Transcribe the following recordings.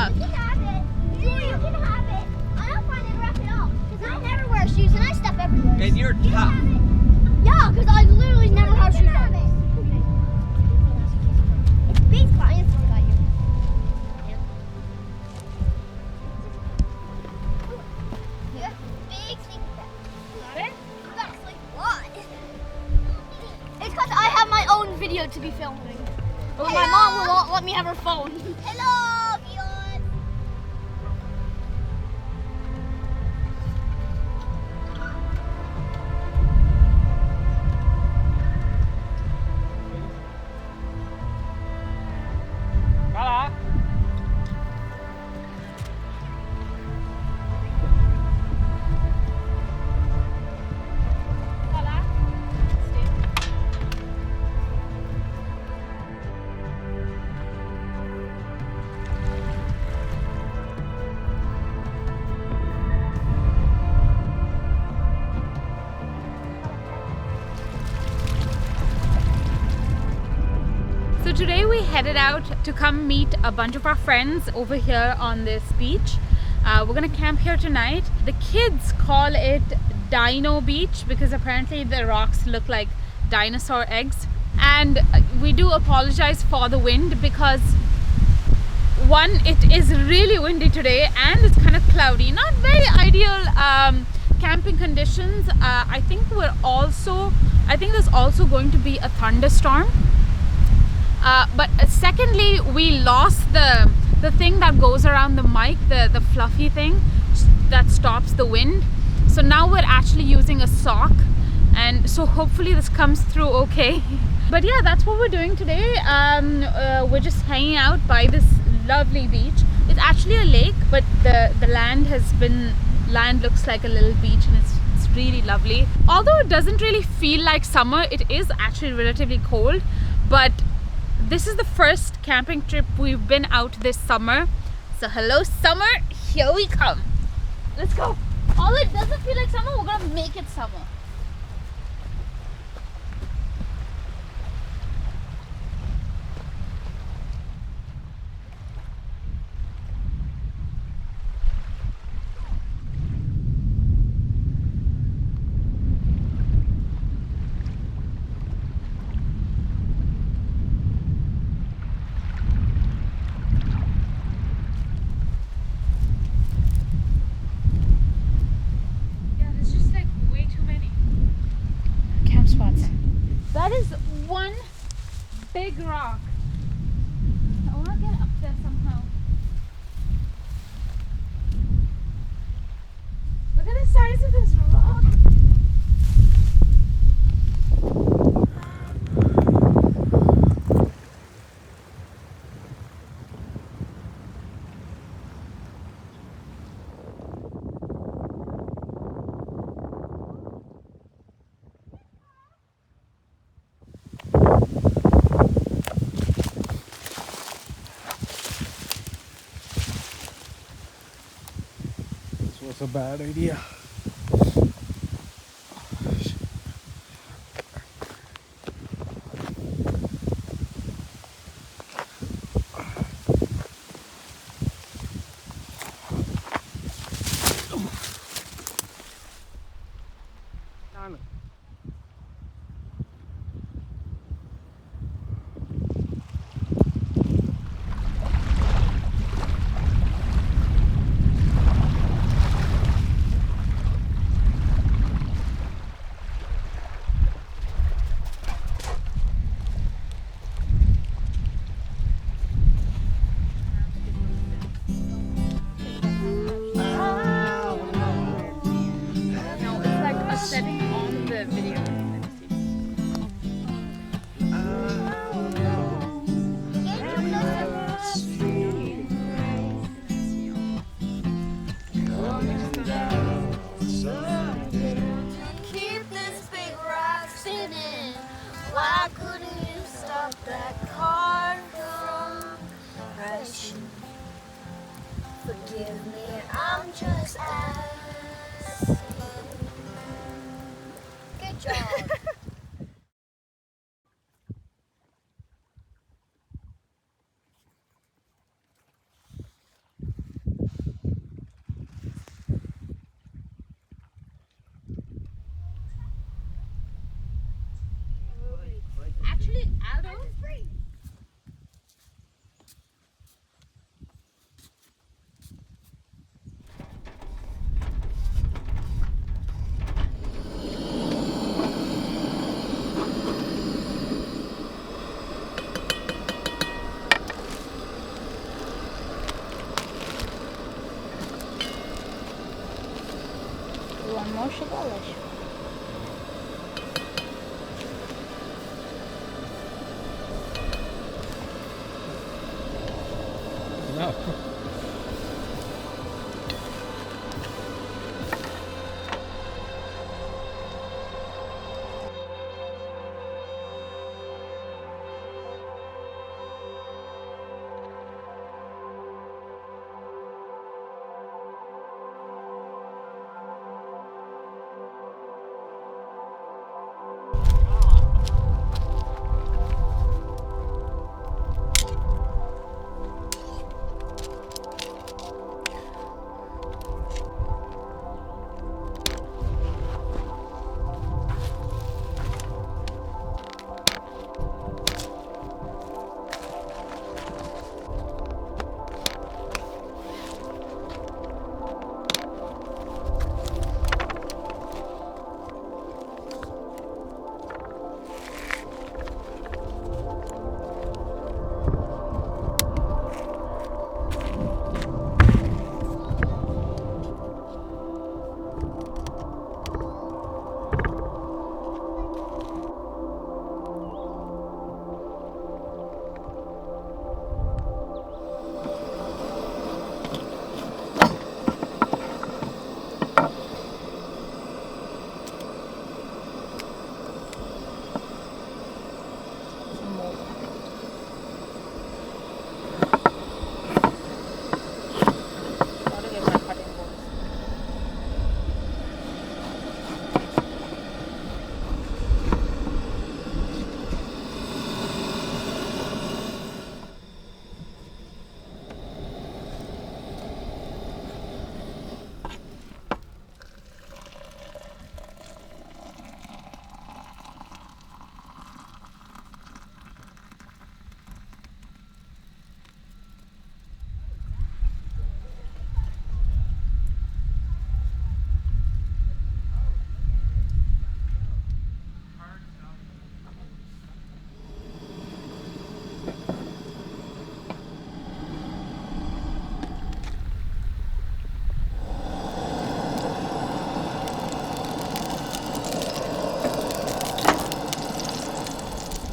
up. You can have it. Julie, you can have it. I don't find it rough at all. Because I never wear shoes and I step everywhere. And you're tough. Yeah, because I literally never have shoes on. It's big clients got you. Yeah. Big sleeping bag. Got it? You got to sleep what? It's because I have my own video to be filming. But my mom will not let me have her phone. Hello, viewers. Kaala. Kaala, stay. So today we headed out to come meet a bunch of our friends over here on this beach. We're gonna camp here tonight. The kids call it Dino Beach because apparently the rocks look like dinosaur eggs. And we do apologize for the wind because one, it is really windy today and it's kind of cloudy. Not very ideal camping conditions. I think there's also going to be a thunderstorm. But secondly, we lost the thing that goes around the mic, the fluffy thing that stops the wind. So now we're actually using a sock, and so hopefully this comes through okay. But yeah, that's what we're doing today. We're just hanging out by this lovely beach. It's actually a lake, but the land looks like a little beach, and it's really lovely. Although it doesn't really feel like summer, it is actually relatively cold. But this is the first camping trip we've been out this summer. So hello summer, here we come. Let's go. Although it doesn't feel like summer, we're gonna make it summer. That is one big rock. I want to get up there somehow. Look at the size of this rock. It's a bad idea. Forgive me, I'm just asking. Good job. chegalas. No.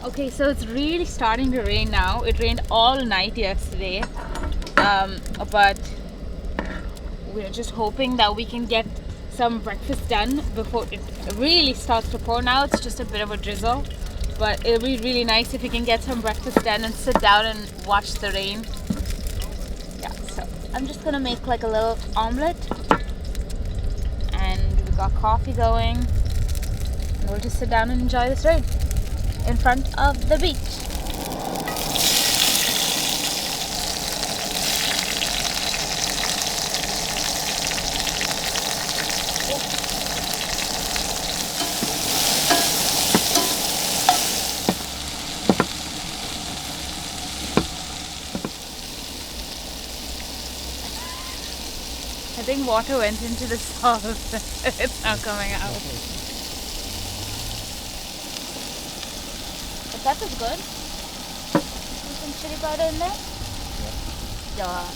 Okay, so it's really starting to rain now. It rained all night yesterday, but we're just hoping that we can get some breakfast done before it really starts to pour. Now it's just a bit of a drizzle, but it'll be really nice if we can get some breakfast done and sit down and watch the rain. Yeah, so I'm just gonna make like a little omelet, and we got coffee going, and we'll just sit down and enjoy this rain in front of the beach. I think water went into the salt. It's not coming out. The pepper's good. Put some chili powder in there. Yeah.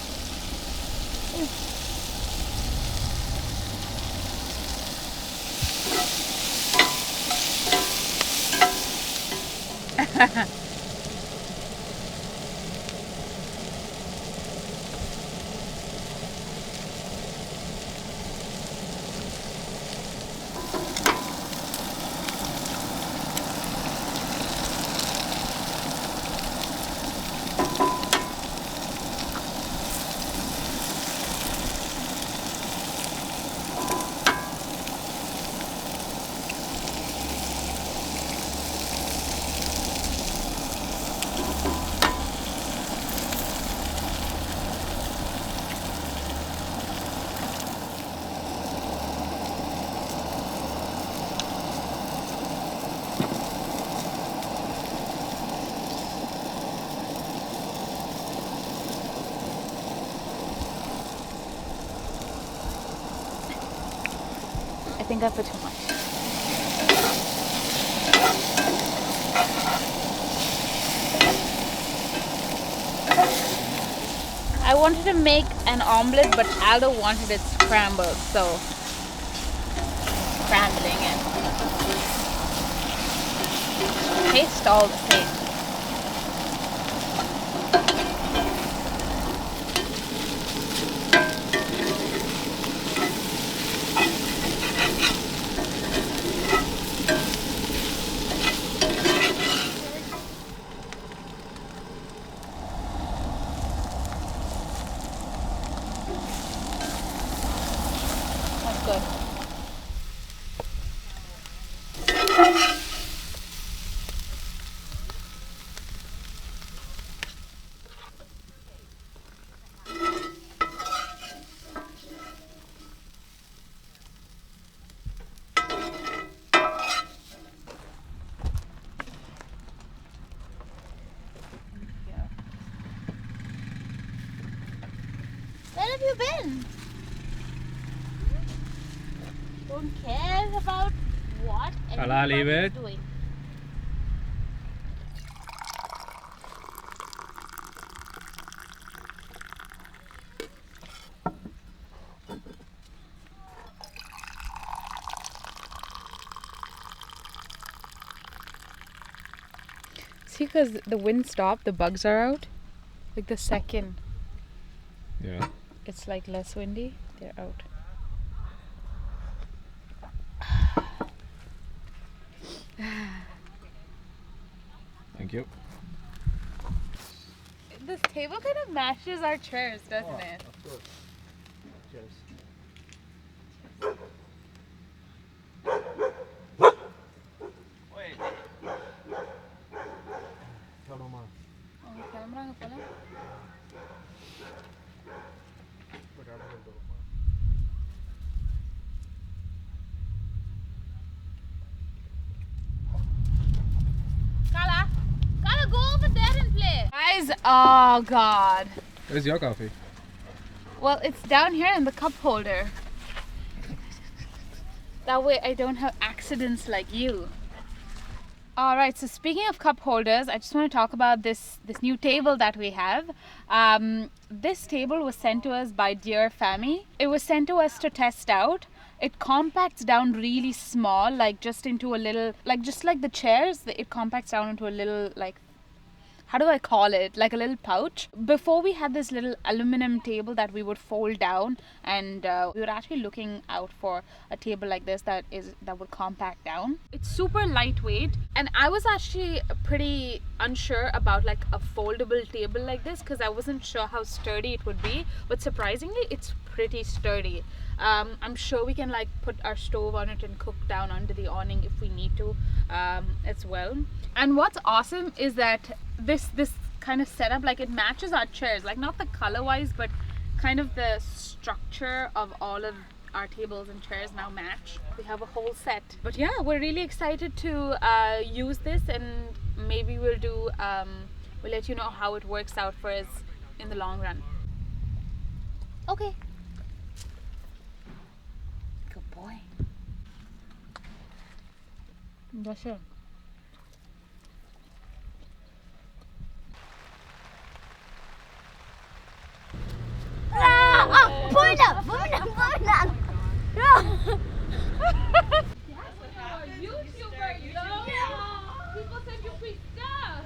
I think I put too much. I wanted to make an omelette, but Aldo wanted it scrambled, so scrambling and taste all the same. That's good. Where have you been? Don't care about what Kaala, leave anyone is it. doing. See, because the wind stopped, the bugs are out. Like the second Yeah. it's like less windy, they're out. Thank you. This table kind of matches our chairs, doesn't it? Of course. Cheers. Wait. Come on. Camera nga pala. Kaala! Kaala, go over there and play! Guys, oh god. Where's your coffee? Well, it's down here in the cup holder. That way I don't have accidents like you. Alright, so speaking of cup holders, I just want to talk about this new table that we have. This table was sent to us by Dear Family. It was sent to us to test out. It compacts down really small, like just into a little, like just like the chairs, it compacts down into a little, like, how do I call it? Like a little pouch. Before we had this little aluminum table that we would fold down, and we were actually looking out for a table like this that would compact down. It's super lightweight, and I was actually pretty unsure about like a foldable table like this because I wasn't sure how sturdy it would be, but surprisingly it's pretty sturdy. I'm sure we can like put our stove on it and cook down under the awning if we need to as well. And what's awesome is that this kind of setup, like it matches our chairs, like not the color wise, but kind of the structure of all of our tables and chairs now match. We have a whole set. But yeah, we're really excited to use this, and maybe we'll let you know how it works out for us in the long run. Okay. Good boy. That's it. Puna! No! YouTuber, yo! People send you free stuff!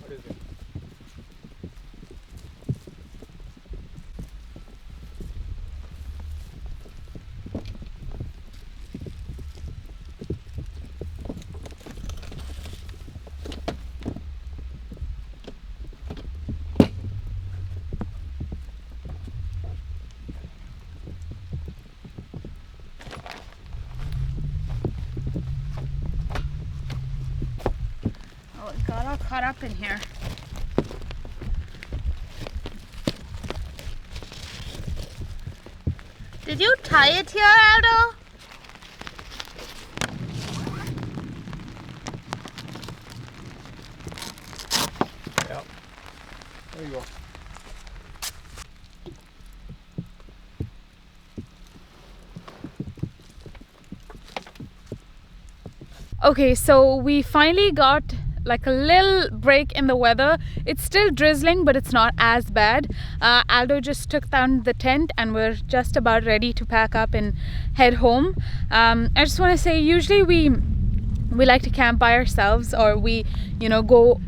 What is it? Oh, it got all caught up in here. Did you tie it here, Aldo? Yep. There you go. Okay, so we finally got like a little break in the weather. It's still drizzling, but it's not as bad. Aldo just took down the tent and we're just about ready to pack up and head home. I just want to say, usually we like to camp by ourselves, or we, you know, go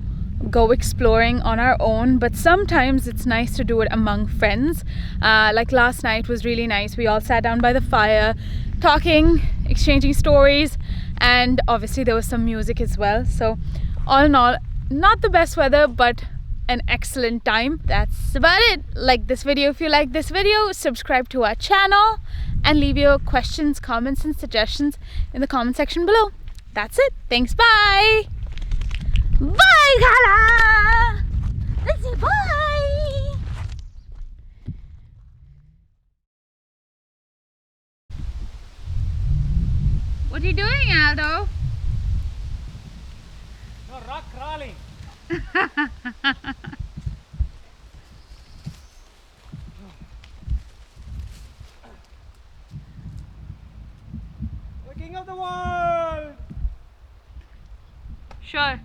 exploring on our own, but sometimes it's nice to do it among friends. Like last night was really nice. We all sat down by the fire talking, exchanging stories, and obviously there was some music as well. So all in all, not the best weather, but an excellent time. That's about it. Like this video if you like this video, subscribe to our channel, and leave your questions, comments and suggestions in the comment section below. That's it. Thanks. Bye. Bye, Kaala. Let's say bye. What are you doing, Aldo? No, rock crawling. The king of the world. Sure.